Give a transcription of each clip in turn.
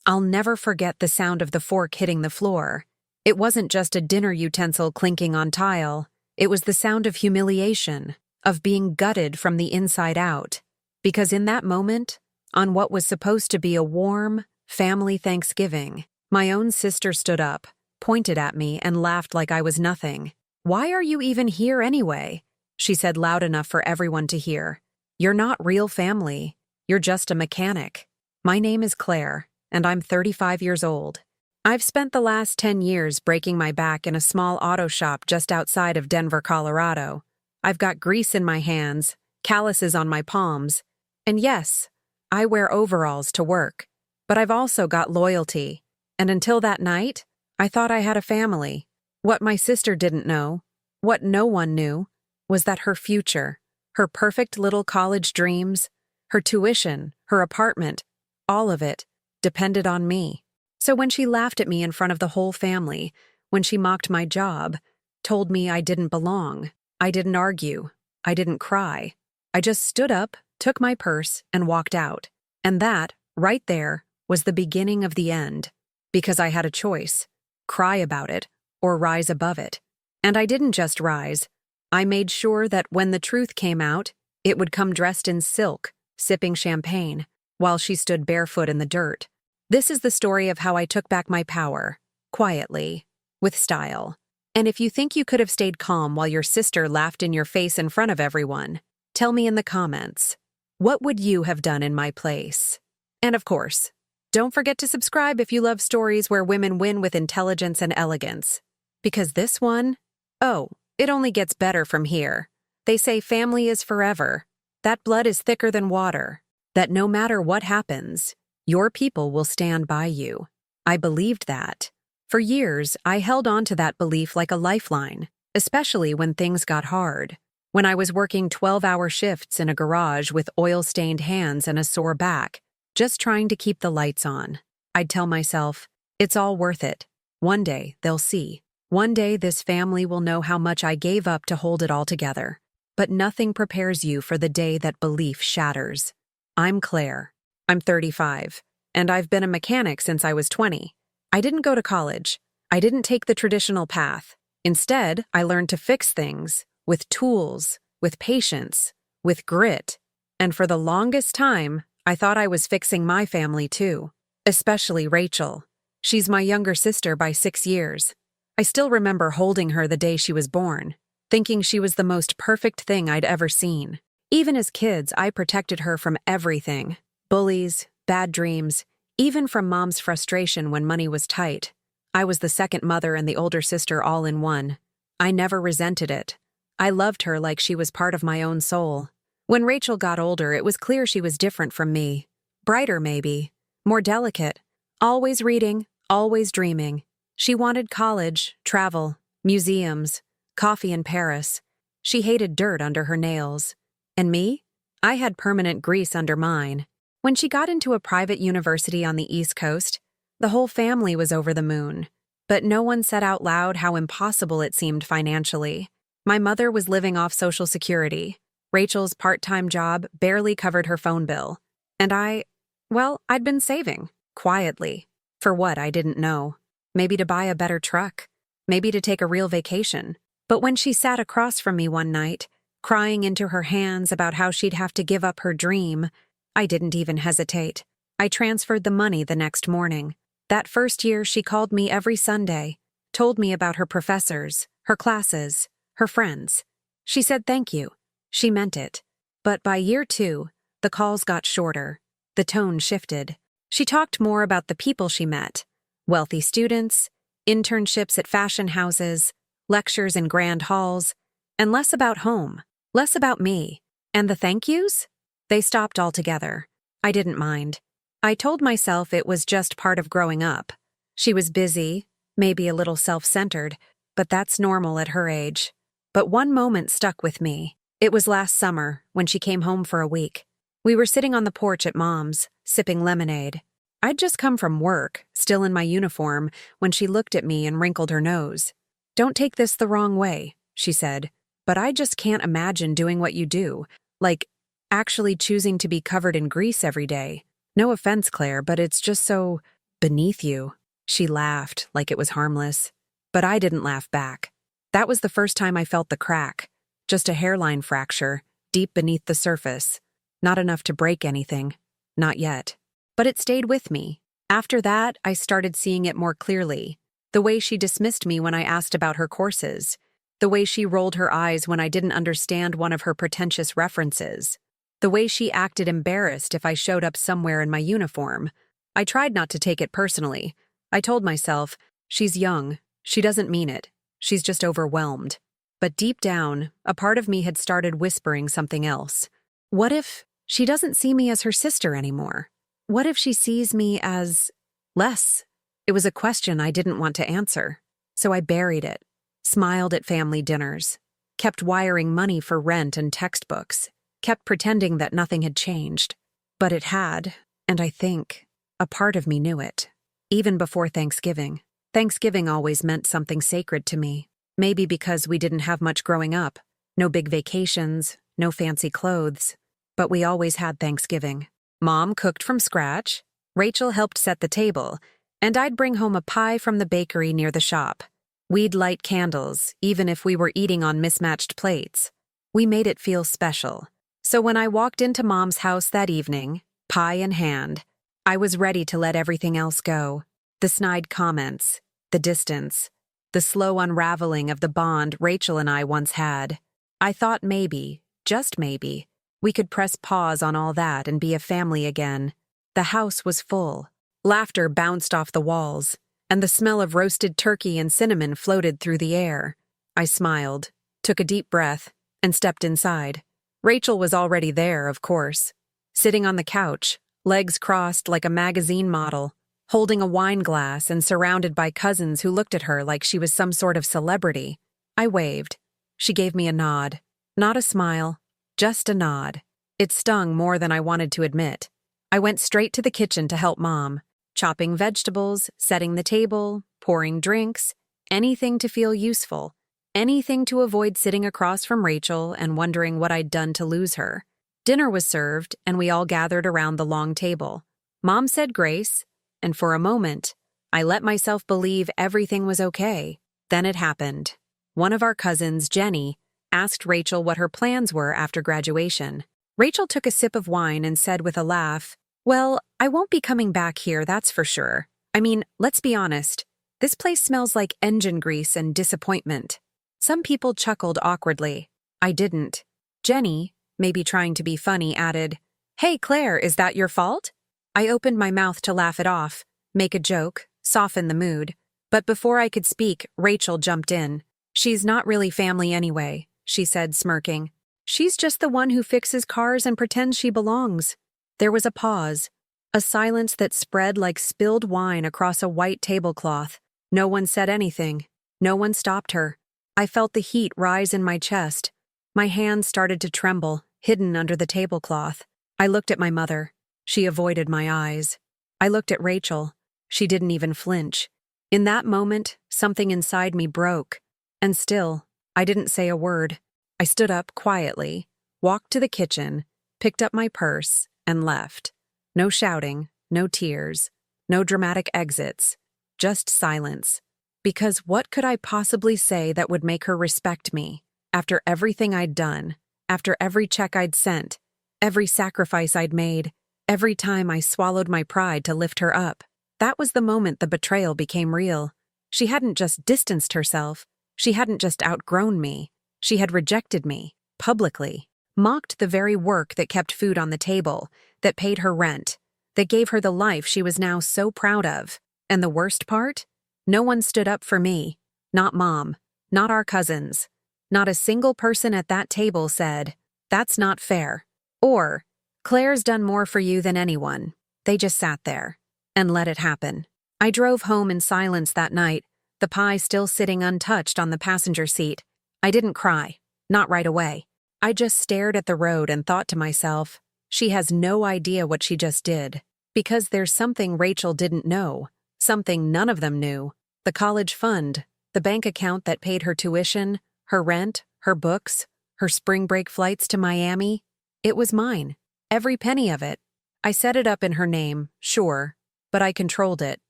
I'll never forget the sound of the fork hitting the floor. It wasn't just a dinner utensil clinking on tile. It was the sound of humiliation, of being gutted from the inside out. Because in that moment, on what was supposed to be a warm, family Thanksgiving, my own sister stood up, pointed at me, and laughed like I was nothing. "Why are you even here anyway?" she said loud enough for everyone to hear. "You're not real family. You're just a mechanic. My name is Claire, and I'm 35 years old. I've spent the last 10 years breaking my back in a small auto shop just outside of Denver, Colorado. I've got grease in my hands, calluses on my palms, and yes, I wear overalls to work. But I've also got loyalty, and until that night, I thought I had a family. What my sister didn't know, what no one knew, was that her future, her perfect little college dreams, her tuition, her apartment, all of it, depended on me. So when she laughed at me in front of the whole family, when she mocked my job, told me I didn't belong, I didn't argue, I didn't cry, I just stood up, took my purse, and walked out. And that, right there, was the beginning of the end. Because I had a choice: cry about it, or rise above it. And I didn't just rise. I made sure that when the truth came out, it would come dressed in silk, sipping champagne, while she stood barefoot in the dirt. This is the story of how I took back my power, quietly, with style. And if you think you could have stayed calm while your sister laughed in your face in front of everyone, tell me in the comments, what would you have done in my place? And of course, don't forget to subscribe if you love stories where women win with intelligence and elegance. Because this one, oh, it only gets better from here. They say family is forever, that blood is thicker than water, that no matter what happens, your people will stand by you. I believed that. For years, I held on to that belief like a lifeline, especially when things got hard. When I was working 12-hour shifts in a garage with oil-stained hands and a sore back, just trying to keep the lights on, I'd tell myself, it's all worth it. One day, they'll see. One day, this family will know how much I gave up to hold it all together. But nothing prepares you for the day that belief shatters. I'm Claire. I'm 35, and I've been a mechanic since I was 20. I didn't go to college. I didn't take the traditional path. Instead, I learned to fix things with tools, with patience, with grit. And for the longest time, I thought I was fixing my family too, especially Rachel. She's my younger sister by 6 years. I still remember holding her the day she was born, thinking she was the most perfect thing I'd ever seen. Even as kids, I protected her from everything: bullies, bad dreams, even from Mom's frustration when money was tight. I was the second mother and the older sister all in one. I never resented it. I loved her like she was part of my own soul. When Rachel got older, it was clear she was different from me. Brighter, maybe. More delicate. Always reading, always dreaming. She wanted college, travel, museums, coffee in Paris. She hated dirt under her nails. And me? I had permanent grease under mine. When she got into a private university on the East Coast, the whole family was over the moon. But no one said out loud how impossible it seemed financially. My mother was living off Social Security. Rachel's part-time job barely covered her phone bill. And I'd been saving, quietly. For what, I didn't know. Maybe to buy a better truck. Maybe to take a real vacation. But when she sat across from me one night, crying into her hands about how she'd have to give up her dream, I didn't even hesitate. I transferred the money the next morning. That first year, she called me every Sunday, told me about her professors, her classes, her friends. She said thank you. She meant it. But by year 2, the calls got shorter. The tone shifted. She talked more about the people she met: wealthy students, internships at fashion houses, lectures in grand halls, and less about home, less about me. And the thank yous? They stopped altogether. I didn't mind. I told myself it was just part of growing up. She was busy, maybe a little self-centered, but that's normal at her age. But one moment stuck with me. It was last summer, when she came home for a week. We were sitting on the porch at Mom's, sipping lemonade. I'd just come from work, still in my uniform, when she looked at me and wrinkled her nose. "Don't take this the wrong way," she said, "but I just can't imagine doing what you do, like actually choosing to be covered in grease every day. No offense, Claire, but it's just so Beneath you. She laughed like it was harmless. But I didn't laugh back. That was the first time I felt the crack. Just a hairline fracture, deep beneath the surface. Not enough to break anything. Not yet. But it stayed with me. After that, I started seeing it more clearly. The way she dismissed me when I asked about her courses. The way she rolled her eyes when I didn't understand one of her pretentious references. The way she acted embarrassed if I showed up somewhere in my uniform. I tried not to take it personally. I told myself, she's young. She doesn't mean it. She's just overwhelmed. But deep down, a part of me had started whispering something else. What if she doesn't see me as her sister anymore? What if she sees me as less? It was a question I didn't want to answer. So I buried it, smiled at family dinners, kept wiring money for rent and textbooks, kept pretending that nothing had changed. But it had, and I think a part of me knew it. Even before Thanksgiving. Thanksgiving always meant something sacred to me. Maybe because we didn't have much growing up. No big vacations, no fancy clothes. But we always had Thanksgiving. Mom cooked from scratch, Rachel helped set the table, and I'd bring home a pie from the bakery near the shop. We'd light candles, even if we were eating on mismatched plates. We made it feel special. So when I walked into Mom's house that evening, pie in hand, I was ready to let everything else go. The snide comments, the distance, the slow unraveling of the bond Rachel and I once had. I thought maybe, just maybe, we could press pause on all that and be a family again. The house was full. Laughter bounced off the walls, and the smell of roasted turkey and cinnamon floated through the air. I smiled, took a deep breath, and stepped inside. Rachel was already there, of course, sitting on the couch, legs crossed like a magazine model, holding a wine glass and surrounded by cousins who looked at her like she was some sort of celebrity. I waved. She gave me a nod. Not a smile, just a nod. It stung more than I wanted to admit. I went straight to the kitchen to help Mom, chopping vegetables, setting the table, pouring drinks, anything to feel useful, anything to avoid sitting across from Rachel and wondering what I'd done to lose her. Dinner was served, and we all gathered around the long table. Mom said grace, and for a moment, I let myself believe everything was okay. Then it happened. One of our cousins, Jenny, asked Rachel what her plans were after graduation. Rachel took a sip of wine and said with a laugh, "Well, I won't be coming back here, that's for sure. I mean, let's be honest. This place smells like engine grease and disappointment." Some people chuckled awkwardly. I didn't. Jenny, maybe trying to be funny, added, "Hey, Claire, is that your fault?" I opened my mouth to laugh it off, make a joke, soften the mood. But before I could speak, Rachel jumped in. "She's not really family anyway," she said, smirking. "She's just the one who fixes cars and pretends she belongs." There was a pause, a silence that spread like spilled wine across a white tablecloth. No one said anything. No one stopped her. I felt the heat rise in my chest. My hands started to tremble, hidden under the tablecloth. I looked at my mother. She avoided my eyes. I looked at Rachel. She didn't even flinch. In that moment, something inside me broke. And still, I didn't say a word. I stood up quietly, walked to the kitchen, picked up my purse, and left. No shouting, no tears, no dramatic exits, just silence. Because what could I possibly say that would make her respect me? After everything I'd done, after every check I'd sent, every sacrifice I'd made, every time I swallowed my pride to lift her up. That was the moment the betrayal became real. She hadn't just distanced herself. She hadn't just outgrown me. She had rejected me, publicly, mocked the very work that kept food on the table, that paid her rent, that gave her the life she was now so proud of. And the worst part? No one stood up for me. Not Mom, not our cousins. Not a single person at that table said, "That's not fair." Or, "Claire's done more for you than anyone." They just sat there and let it happen. I drove home in silence that night, the pie still sitting untouched on the passenger seat. I didn't cry, not right away. I just stared at the road and thought to myself, she has no idea what she just did. Because there's something Rachel didn't know, something none of them knew. The college fund, the bank account that paid her tuition, her rent, her books, her spring break flights to Miami. It was mine. Every penny of it. I set it up in her name, sure, but I controlled it.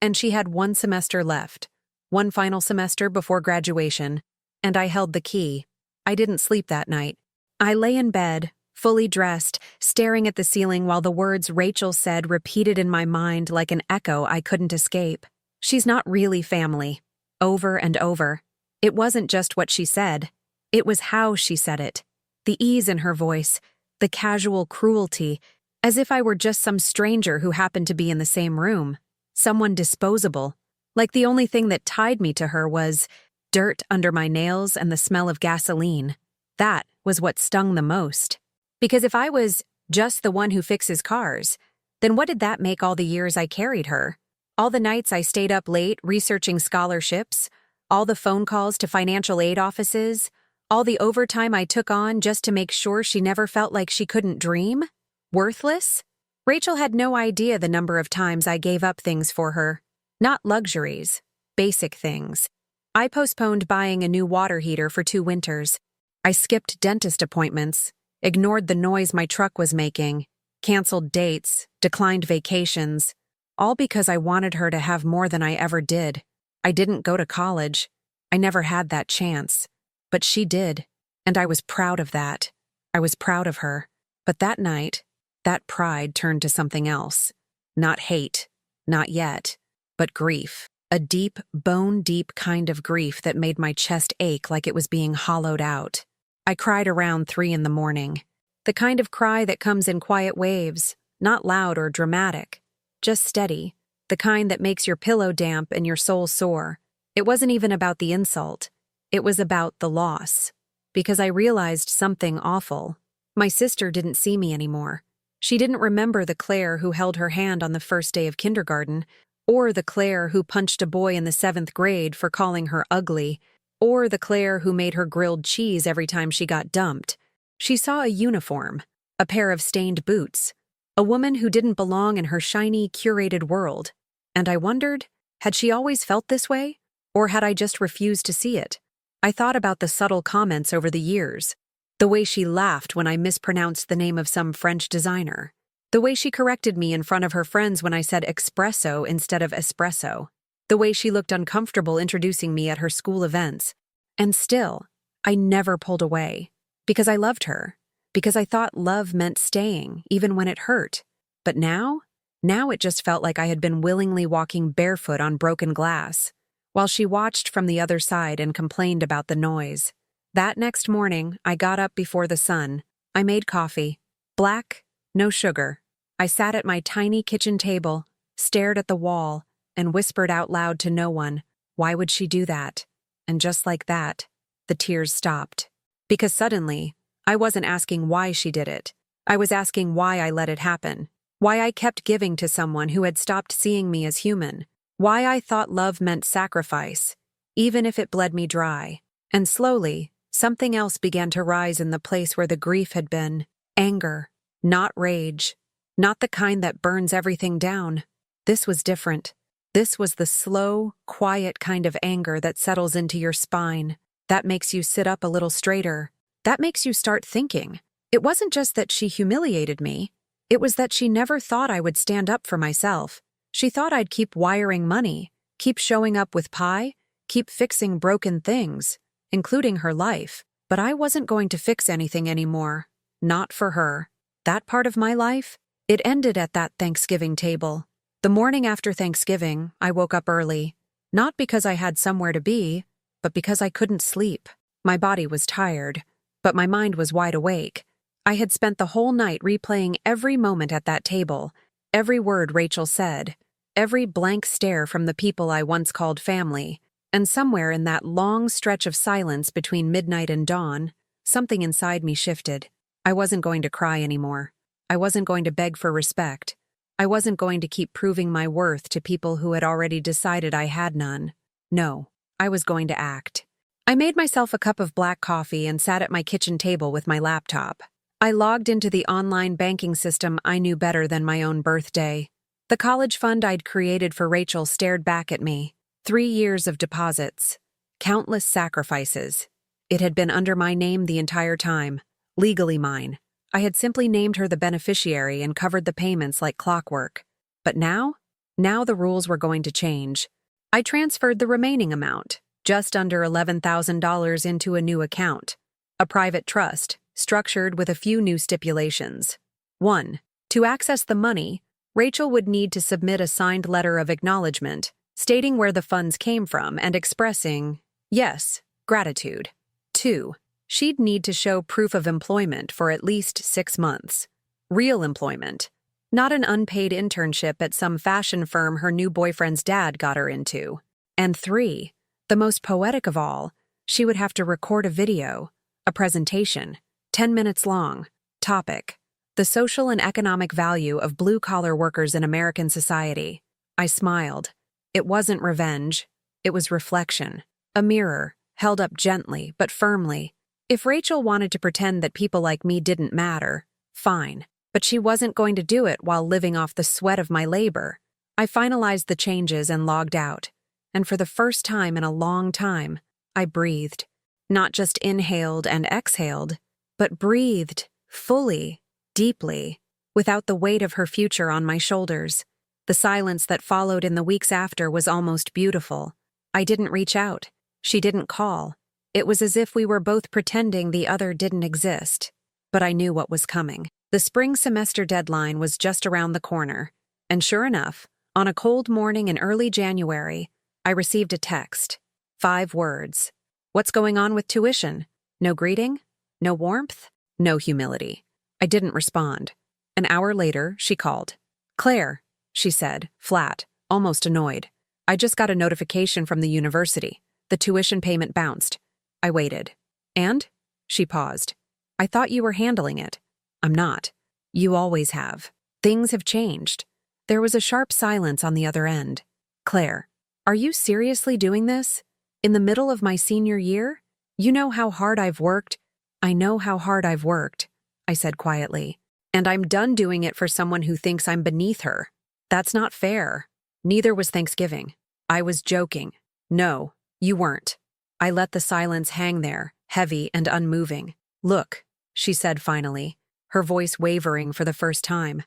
And she had one semester left, one final semester before graduation, and I held the key. I didn't sleep that night. I lay in bed, fully dressed, staring at the ceiling while the words Rachel said repeated in my mind like an echo I couldn't escape. She's not really family. Over and over. It wasn't just what she said. It was how she said it. The ease in her voice, the casual cruelty, as if I were just some stranger who happened to be in the same room. Someone disposable. Like the only thing that tied me to her was dirt under my nails and the smell of gasoline. That was what stung the most. Because if I was just the one who fixes cars, then what did that make all the years I carried her? All the nights I stayed up late researching scholarships, all the phone calls to financial aid offices, all the overtime I took on just to make sure she never felt like she couldn't dream? Worthless? Rachel had no idea the number of times I gave up things for her. Not luxuries, basic things. I postponed buying a new water heater for 2 winters. I skipped dentist appointments, ignored the noise my truck was making, canceled dates, declined vacations, all because I wanted her to have more than I ever did. I didn't go to college. I never had that chance. But she did, and I was proud of that. I was proud of her. But that night, that pride turned to something else. Not hate, not yet, but grief. A deep, bone-deep kind of grief that made my chest ache like it was being hollowed out. I cried around 3 in the morning. The kind of cry that comes in quiet waves, not loud or dramatic, just steady. The kind that makes your pillow damp and your soul sore. It wasn't even about the insult. It was about the loss. Because I realized something awful. My sister didn't see me anymore. She didn't remember the Claire who held her hand on the first day of kindergarten, or the Claire who punched a boy in the 7th grade for calling her ugly, or the Claire who made her grilled cheese every time she got dumped. She saw a uniform, a pair of stained boots, a woman who didn't belong in her shiny, curated world. And I wondered, had she always felt this way? Or had I just refused to see it? I thought about the subtle comments over the years. The way she laughed when I mispronounced the name of some French designer. The way she corrected me in front of her friends when I said espresso instead of espresso. The way she looked uncomfortable introducing me at her school events. And still, I never pulled away. Because I loved her. Because I thought love meant staying, even when it hurt. But now it just felt like I had been willingly walking barefoot on broken glass, while she watched from the other side and complained about the noise. That next morning, I got up before the sun. I made coffee. Black, no sugar. I sat at my tiny kitchen table, stared at the wall, and whispered out loud to no one, why would she do that? And just like that, the tears stopped. Because suddenly, I wasn't asking why she did it. I was asking why I let it happen. Why I kept giving to someone who had stopped seeing me as human. Why I thought love meant sacrifice, even if it bled me dry. And slowly, something else began to rise in the place where the grief had been. Anger, not rage. Not the kind that burns everything down. This was different. This was the slow, quiet kind of anger that settles into your spine. That makes you sit up a little straighter. That makes you start thinking. It wasn't just that she humiliated me. It was that she never thought I would stand up for myself. She thought I'd keep wiring money, keep showing up with pie, keep fixing broken things, including her life. But I wasn't going to fix anything anymore. Not for her. That part of my life? It ended at that Thanksgiving table. The morning after Thanksgiving, I woke up early. Not because I had somewhere to be, but because I couldn't sleep. My body was tired, but my mind was wide awake. I had spent the whole night replaying every moment at that table, every word Rachel said, every blank stare from the people I once called family, and somewhere in that long stretch of silence between midnight and dawn, something inside me shifted. I wasn't going to cry anymore. I wasn't going to beg for respect. I wasn't going to keep proving my worth to people who had already decided I had none. No, I was going to act. I made myself a cup of black coffee and sat at my kitchen table with my laptop. I logged into the online banking system I knew better than my own birthday. The college fund I'd created for Rachel stared back at me. 3 years of deposits. Countless sacrifices. It had been under my name the entire time. Legally mine. I had simply named her the beneficiary and covered the payments like clockwork. But now? Now the rules were going to change. I transferred the remaining amount, just under $11,000, into a new account, a private trust, structured with a few new stipulations. 1. To access the money, Rachel would need to submit a signed letter of acknowledgement, stating where the funds came from and expressing, yes, gratitude. 2. She'd need to show proof of employment for at least 6 months. Real employment, not an unpaid internship at some fashion firm her new boyfriend's dad got her into. And 3, the most poetic of all, she would have to record a video, a presentation, 10 minutes long. Topic: the social and economic value of blue-collar workers in American society. I smiled. It wasn't revenge. It was reflection. A mirror, held up gently but firmly. If Rachel wanted to pretend that people like me didn't matter, fine. But she wasn't going to do it while living off the sweat of my labor. I finalized the changes and logged out. And for the first time in a long time, I breathed. Not just inhaled and exhaled, but breathed, fully, deeply, without the weight of her future on my shoulders. The silence that followed in the weeks after was almost beautiful. I didn't reach out. She didn't call. It was as if we were both pretending the other didn't exist. But I knew what was coming. The spring semester deadline was just around the corner. And sure enough, on a cold morning in early January, I received a text. 5 words. What's going on with tuition? No greeting? No warmth? No humility. I didn't respond. An hour later, she called. Claire, she said, flat, almost annoyed. I just got a notification from the university. The tuition payment bounced. I waited. And? She paused. I thought you were handling it. I'm not. You always have. Things have changed. There was a sharp silence on the other end. Claire, are you seriously doing this? In the middle of my senior year? You know how hard I've worked? I know how hard I've worked, I said quietly. And I'm done doing it for someone who thinks I'm beneath her. That's not fair. Neither was Thanksgiving. I was joking. No, you weren't. I let the silence hang there, heavy and unmoving. Look, she said finally, her voice wavering for the first time.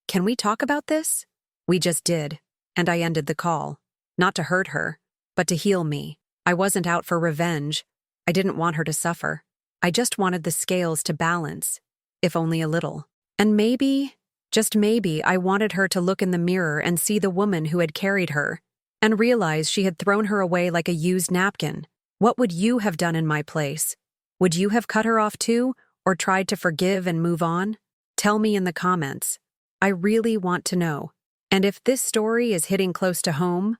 Can we talk about this? We just did, and I ended the call. Not to hurt her, but to heal me. I wasn't out for revenge. I didn't want her to suffer. I just wanted the scales to balance, if only a little. And maybe, just maybe, I wanted her to look in the mirror and see the woman who had carried her, and realize she had thrown her away like a used napkin. What would you have done in my place? Would you have cut her off too, or tried to forgive and move on? Tell me in the comments. I really want to know. And if this story is hitting close to home,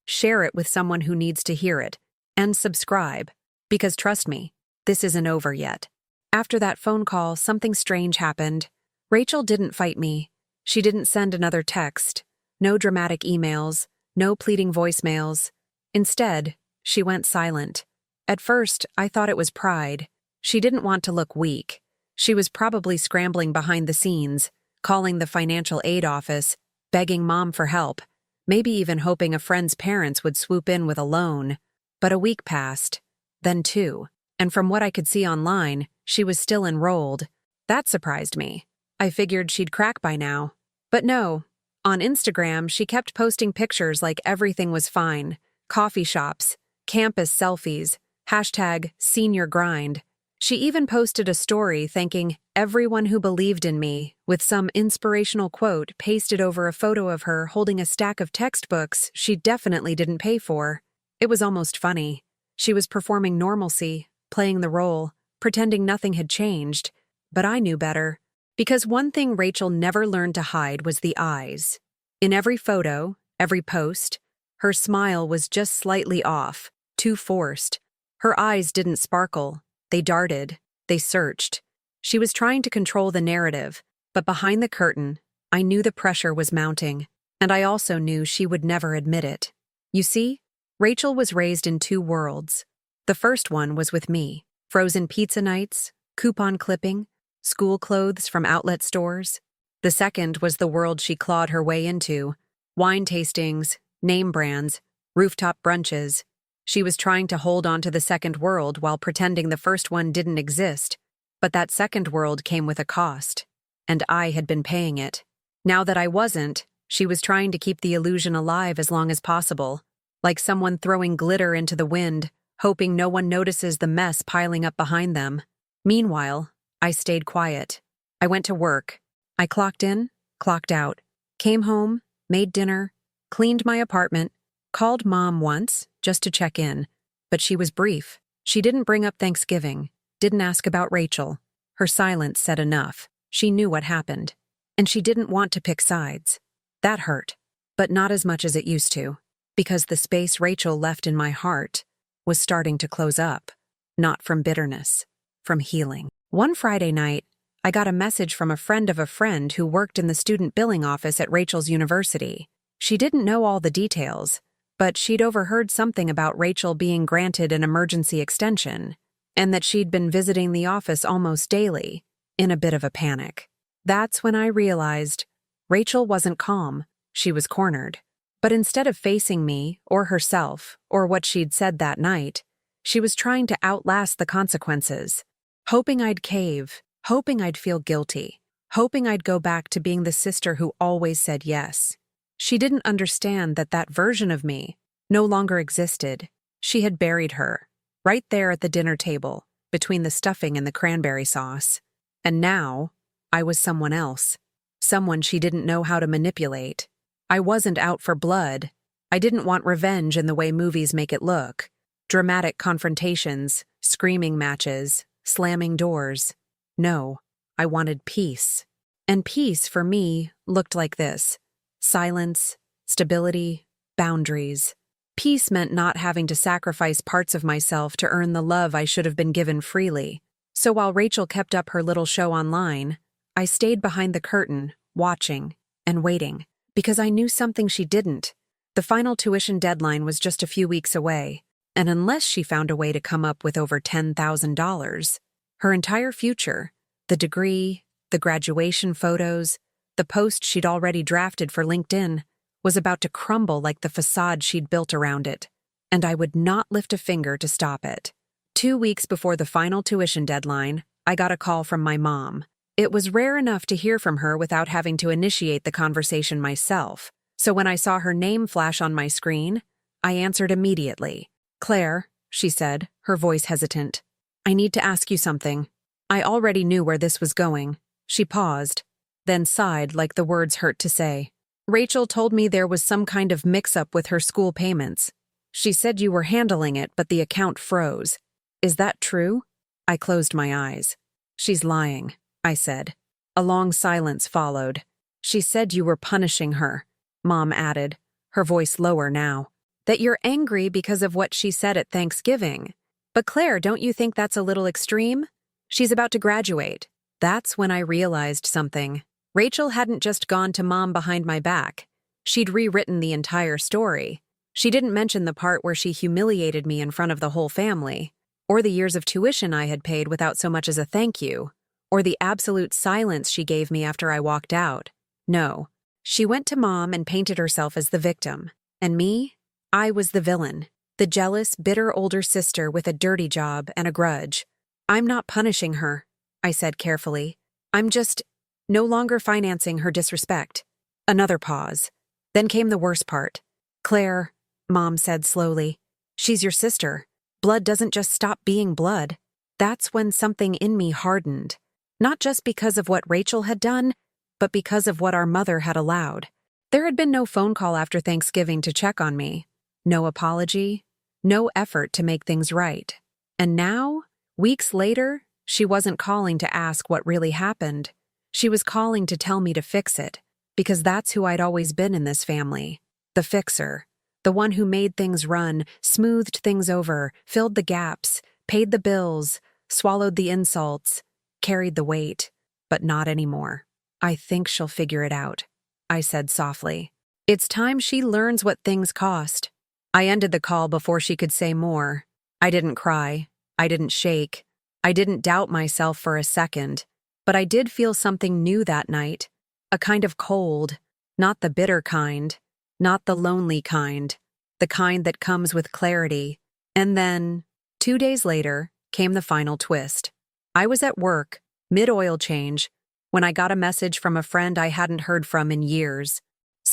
share it with someone who needs to hear it. And subscribe, because trust me, this isn't over yet. After that phone call, something strange happened. Rachel didn't fight me. She didn't send another text. No dramatic emails. No pleading voicemails. Instead, she went silent. At first, I thought it was pride. She didn't want to look weak. She was probably scrambling behind the scenes, calling the financial aid office, begging Mom for help, maybe even hoping a friend's parents would swoop in with a loan. But a week passed, then 2, and from what I could see online, she was still enrolled. That surprised me. I figured she'd crack by now. But no. On Instagram, she kept posting pictures like everything was fine. Coffee shops, campus selfies, #seniorgrind. She even posted a story thanking everyone who believed in me, with some inspirational quote pasted over a photo of her holding a stack of textbooks she definitely didn't pay for. It was almost funny. She was performing normalcy, playing the role, pretending nothing had changed. But I knew better. Because one thing Rachel never learned to hide was the eyes. In every photo, every post, her smile was just slightly off, too forced. Her eyes didn't sparkle. They darted. They searched. She was trying to control the narrative, but behind the curtain, I knew the pressure was mounting, and I also knew she would never admit it. You see, Rachel was raised in 2 worlds. The first one was with me. Frozen pizza nights, coupon clipping, school clothes from outlet stores. The second was the world she clawed her way into. Wine tastings, name brands, rooftop brunches. She was trying to hold on to the second world while pretending the first one didn't exist. But that second world came with a cost. And I had been paying it. Now that I wasn't, She was trying to keep the illusion alive as long as possible, like someone throwing glitter into the wind, hoping no one notices the mess piling up behind them. Meanwhile, I stayed quiet. I went to work. I clocked in, clocked out, came home, made dinner, cleaned my apartment, called Mom once just to check in, but she was brief. She didn't bring up Thanksgiving, didn't ask about Rachel. Her silence said enough. She knew what happened, and she didn't want to pick sides. That hurt, but not as much as it used to, because the space Rachel left in my heart was starting to close up, not from bitterness, from healing. One Friday night, I got a message from a friend of a friend who worked in the student billing office at Rachel's university. She didn't know all the details, but she'd overheard something about Rachel being granted an emergency extension, and that she'd been visiting the office almost daily, in a bit of a panic. That's when I realized Rachel wasn't calm, she was cornered. But instead of facing me, or herself, or what she'd said that night, she was trying to outlast the consequences, hoping I'd cave, hoping I'd feel guilty, hoping I'd go back to being the sister who always said yes. She didn't understand that that version of me no longer existed. She had buried her, right there at the dinner table, between the stuffing and the cranberry sauce. And now, I was someone else. Someone she didn't know how to manipulate. I wasn't out for blood. I didn't want revenge in the way movies make it look. Dramatic confrontations, screaming matches, slamming doors. No, I wanted peace. And peace, for me, looked like this. Silence, stability, boundaries. Peace meant not having to sacrifice parts of myself to earn the love I should have been given freely. So while Rachel kept up her little show online, I stayed behind the curtain, watching and waiting, because I knew something she didn't. The final tuition deadline was just a few weeks away, and unless she found a way to come up with over $10,000, her entire future, the degree, the graduation photos, the post she'd already drafted for LinkedIn, was about to crumble like the facade she'd built around it, and I would not lift a finger to stop it. 2 weeks before the final tuition deadline, I got a call from my mom. It was rare enough to hear from her without having to initiate the conversation myself, so when I saw her name flash on my screen, I answered immediately. "Claire," she said, her voice hesitant, "I need to ask you something." I already knew where this was going. She paused, then sighed like the words hurt to say. "Rachel told me there was some kind of mix-up with her school payments. She said you were handling it, but the account froze. Is that true?" I closed my eyes. "She's lying," I said. A long silence followed. "She said you were punishing her," Mom added, her voice lower now. "That you're angry because of what she said at Thanksgiving. But Claire, don't you think that's a little extreme? She's about to graduate." That's when I realized something. Rachel hadn't just gone to Mom behind my back. She'd rewritten the entire story. She didn't mention the part where she humiliated me in front of the whole family, or the years of tuition I had paid without so much as a thank you, or the absolute silence she gave me after I walked out. No. She went to Mom and painted herself as the victim. And me? I was the villain. The jealous, bitter older sister with a dirty job and a grudge. "I'm not punishing her," I said carefully. "I'm just no longer financing her disrespect." Another pause. Then came the worst part. "Claire," Mom said slowly, "she's your sister. Blood doesn't just stop being blood." That's when something in me hardened. Not just because of what Rachel had done, but because of what our mother had allowed. There had been no phone call after Thanksgiving to check on me. No apology. No effort to make things right. And now, weeks later, she wasn't calling to ask what really happened. She was calling to tell me to fix it, because that's who I'd always been in this family. The fixer. The one who made things run, smoothed things over, filled the gaps, paid the bills, swallowed the insults, carried the weight. But not anymore. "I think she'll figure it out," I said softly. "It's time she learns what things cost." I ended the call before she could say more. I didn't cry. I didn't shake. I didn't doubt myself for a second. But I did feel something new that night. A kind of cold. Not the bitter kind. Not the lonely kind. The kind that comes with clarity. And then, 2 days later, came the final twist. I was at work, mid-oil change, when I got a message from a friend I hadn't heard from in years.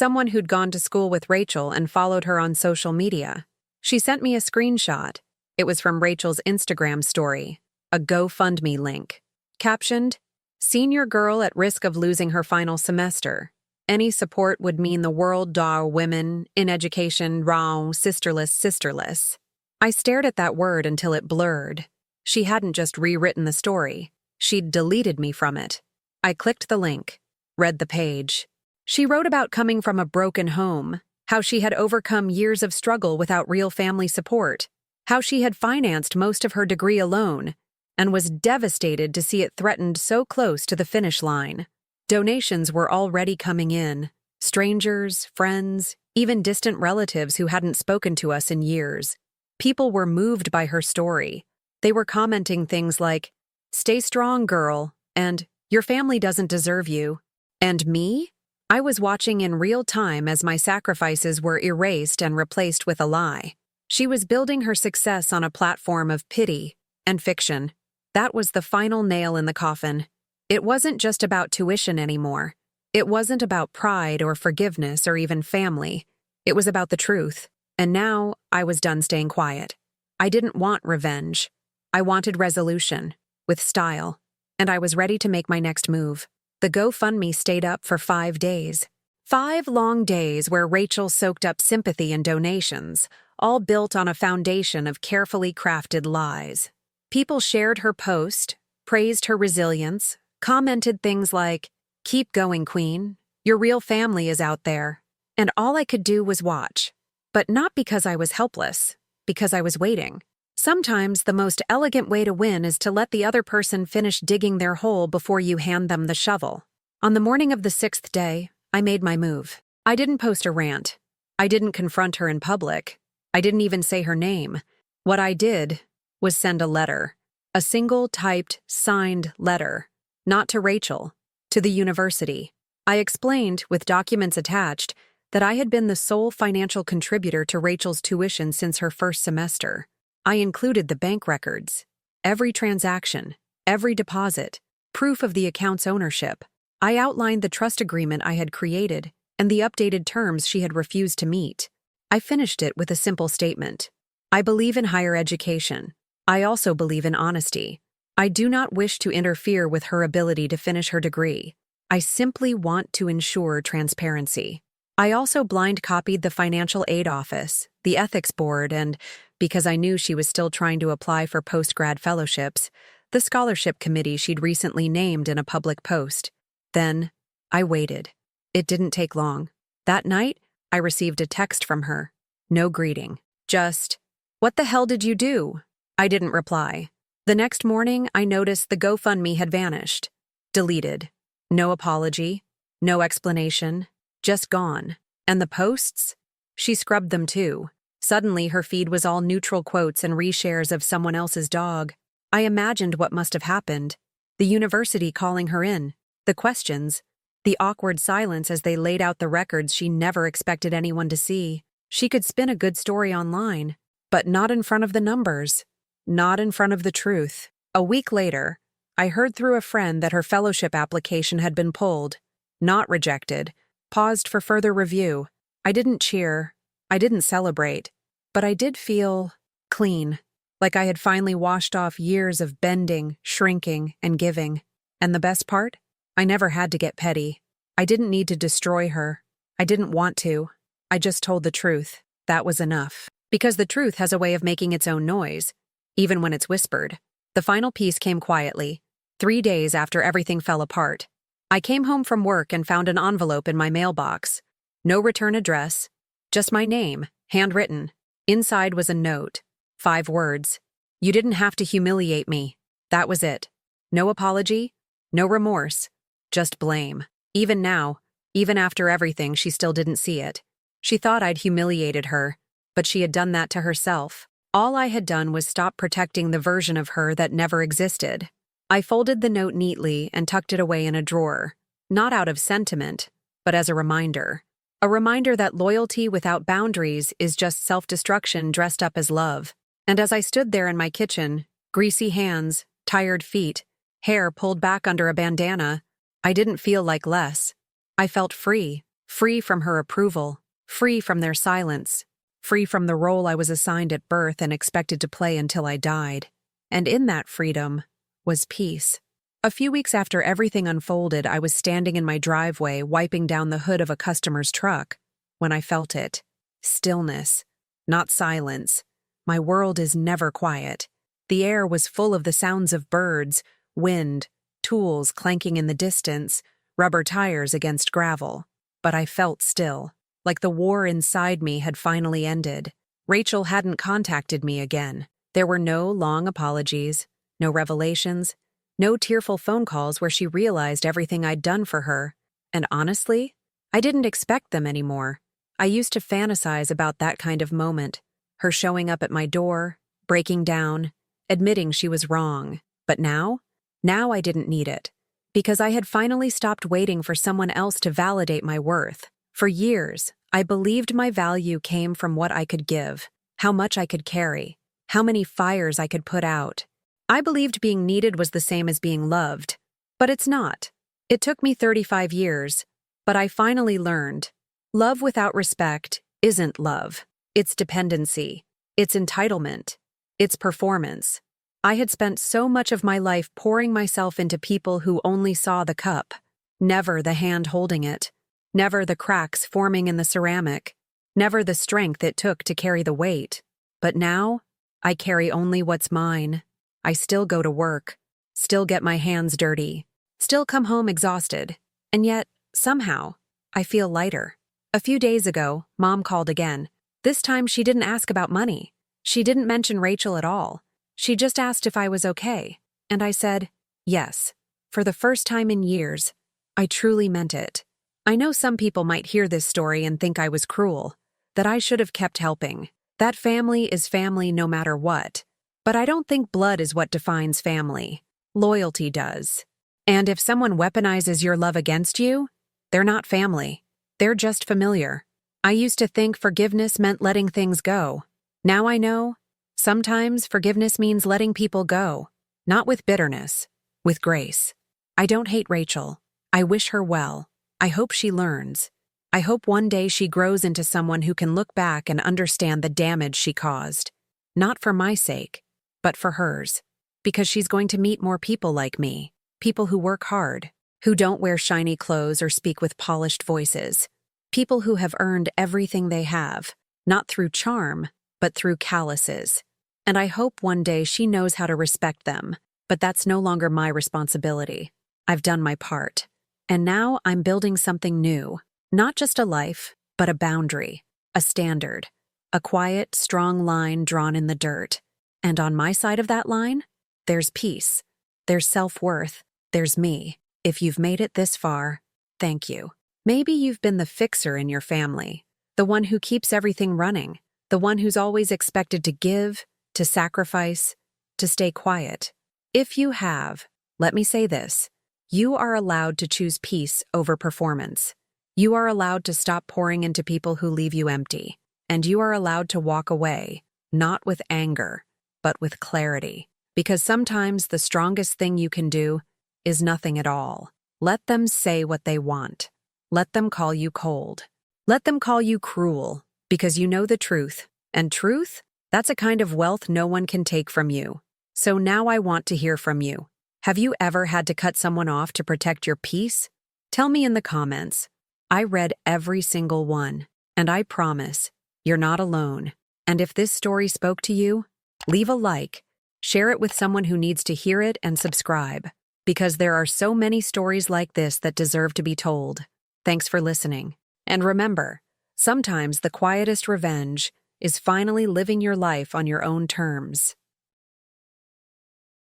someone who'd gone to school with Rachel and followed her on social media. She sent me a screenshot. It was from Rachel's Instagram story, a GoFundMe link. Captioned, "Senior girl at risk of losing her final semester. Any support would mean the world to women in education, wrong, sisterless. I stared at that word until it blurred. She hadn't just rewritten the story. She'd deleted me from it. I clicked the link, read the page. She wrote about coming from a broken home, how she had overcome years of struggle without real family support, how she had financed most of her degree alone, and was devastated to see it threatened so close to the finish line. Donations were already coming in. Strangers, friends, even distant relatives who hadn't spoken to us in years. People were moved by her story. They were commenting things like, "Stay strong, girl," and "Your family doesn't deserve you." And me? I was watching in real time as my sacrifices were erased and replaced with a lie. She was building her success on a platform of pity and fiction. That was the final nail in the coffin. It wasn't just about tuition anymore. It wasn't about pride or forgiveness or even family. It was about the truth. And now I was done staying quiet. I didn't want revenge. I wanted resolution, with style. And I was ready to make my next move. The GoFundMe stayed up for 5 days. 5 long days where Rachel soaked up sympathy and donations, all built on a foundation of carefully crafted lies. People shared her post, praised her resilience, commented things like, "Keep going, Queen. Your real family is out there." And all I could do was watch. But not because I was helpless, because I was waiting. Sometimes the most elegant way to win is to let the other person finish digging their hole before you hand them the shovel. On the morning of the 6th day, I made my move. I didn't post a rant. I didn't confront her in public. I didn't even say her name. What I did was send a letter. A single typed, signed letter. Not to Rachel, to the university. I explained, with documents attached, that I had been the sole financial contributor to Rachel's tuition since her first semester. I included the bank records, every transaction, every deposit, proof of the account's ownership. I outlined the trust agreement I had created and the updated terms she had refused to meet. I finished it with a simple statement. I believe in higher education. I also believe in honesty. I do not wish to interfere with her ability to finish her degree. I simply want to ensure transparency. I also blind copied the financial aid office, the ethics board, and, because I knew she was still trying to apply for post-grad fellowships, the scholarship committee she'd recently named in a public post. Then, I waited. It didn't take long. That night, I received a text from her. No greeting. Just, "What the hell did you do?" I didn't reply. The next morning, I noticed the GoFundMe had vanished. Deleted. No apology. No explanation. Just gone. And the posts? She scrubbed them too. Suddenly, her feed was all neutral quotes and reshares of someone else's dog. I imagined what must have happened. The university calling her in. The questions. The awkward silence as they laid out the records she never expected anyone to see. She could spin a good story online, but not in front of the numbers. Not in front of the truth. A week later, I heard through a friend that her fellowship application had been pulled. Not rejected. Paused for further review. I didn't cheer. I didn't celebrate. But I did feel clean. Like I had finally washed off years of bending, shrinking, and giving. And the best part? I never had to get petty. I didn't need to destroy her. I didn't want to. I just told the truth. That was enough. Because the truth has a way of making its own noise, even when it's whispered. The final piece came quietly, 3 days after everything fell apart. I came home from work and found an envelope in my mailbox. No return address, just my name, handwritten. Inside was a note. 5 words. "You didn't have to humiliate me." That was it. No apology, no remorse, just blame. Even now, even after everything, she still didn't see it. She thought I'd humiliated her, but she had done that to herself. All I had done was stop protecting the version of her that never existed. I folded the note neatly and tucked it away in a drawer, not out of sentiment, but as a reminder. A reminder that loyalty without boundaries is just self-destruction dressed up as love. And as I stood there in my kitchen, greasy hands, tired feet, hair pulled back under a bandana, I didn't feel like less. I felt free. free from her approval, free from their silence, free from the role I was assigned at birth and expected to play until I died. And in that freedom was peace. A few weeks after everything unfolded, I was standing in my driveway, wiping down the hood of a customer's truck, when I felt it. Stillness, not silence. My world is never quiet. The air was full of the sounds of birds, wind, tools clanking in the distance, rubber tires against gravel. But I felt still, like the war inside me had finally ended. Rachel hadn't contacted me again. There were no long apologies, no revelations, no tearful phone calls where she realized everything I'd done for her. And honestly, I didn't expect them anymore. I used to fantasize about that kind of moment, her showing up at my door, breaking down, admitting she was wrong. But now I didn't need it, because I had finally stopped waiting for someone else to validate my worth. For years, I believed my value came from what I could give, how much I could carry, how many fires I could put out. I believed being needed was the same as being loved, but it's not. It took me 35 years, but I finally learned. Love without respect isn't love. It's dependency. It's entitlement. It's performance. I had spent so much of my life pouring myself into people who only saw the cup, never the hand holding it, never the cracks forming in the ceramic, never the strength it took to carry the weight. But now, I carry only what's mine. I still go to work, still get my hands dirty, still come home exhausted, and yet, somehow, I feel lighter. A few days ago, Mom called again. This time she didn't ask about money. She didn't mention Rachel at all. She just asked if I was okay, and I said, yes. For the first time in years, I truly meant it. I know some people might hear this story and think I was cruel, that I should have kept helping. That family is family no matter what. But I don't think blood is what defines family. Loyalty does. And if someone weaponizes your love against you, they're not family. They're just familiar. I used to think forgiveness meant letting things go. Now I know, sometimes forgiveness means letting people go, not with bitterness, with grace. I don't hate Rachel. I wish her well. I hope she learns. I hope one day she grows into someone who can look back and understand the damage she caused. Not for my sake, but for hers. Because she's going to meet more people like me, people who work hard, who don't wear shiny clothes or speak with polished voices, people who have earned everything they have, not through charm, but through calluses. And I hope one day she knows how to respect them, but that's no longer my responsibility. I've done my part. And now I'm building something new. Not just a life, but a boundary, a standard, a quiet, strong line drawn in the dirt. And on my side of that line, there's peace, there's self-worth, there's me. If you've made it this far, thank you. Maybe you've been the fixer in your family, the one who keeps everything running, the one who's always expected to give, to sacrifice, to stay quiet. If you have, let me say this, you are allowed to choose peace over performance. You are allowed to stop pouring into people who leave you empty, and you are allowed to walk away, not with anger, but with clarity. Because sometimes the strongest thing you can do is nothing at all. Let them say what they want. Let them call you cold. Let them call you cruel, because you know the truth. And truth? That's a kind of wealth no one can take from you. So now I want to hear from you. Have you ever had to cut someone off to protect your peace? Tell me in the comments. I read every single one, and I promise, you're not alone. And if this story spoke to you, leave a like, share it with someone who needs to hear it, and subscribe, because there are so many stories like this that deserve to be told. Thanks for listening. And remember, sometimes the quietest revenge is finally living your life on your own terms.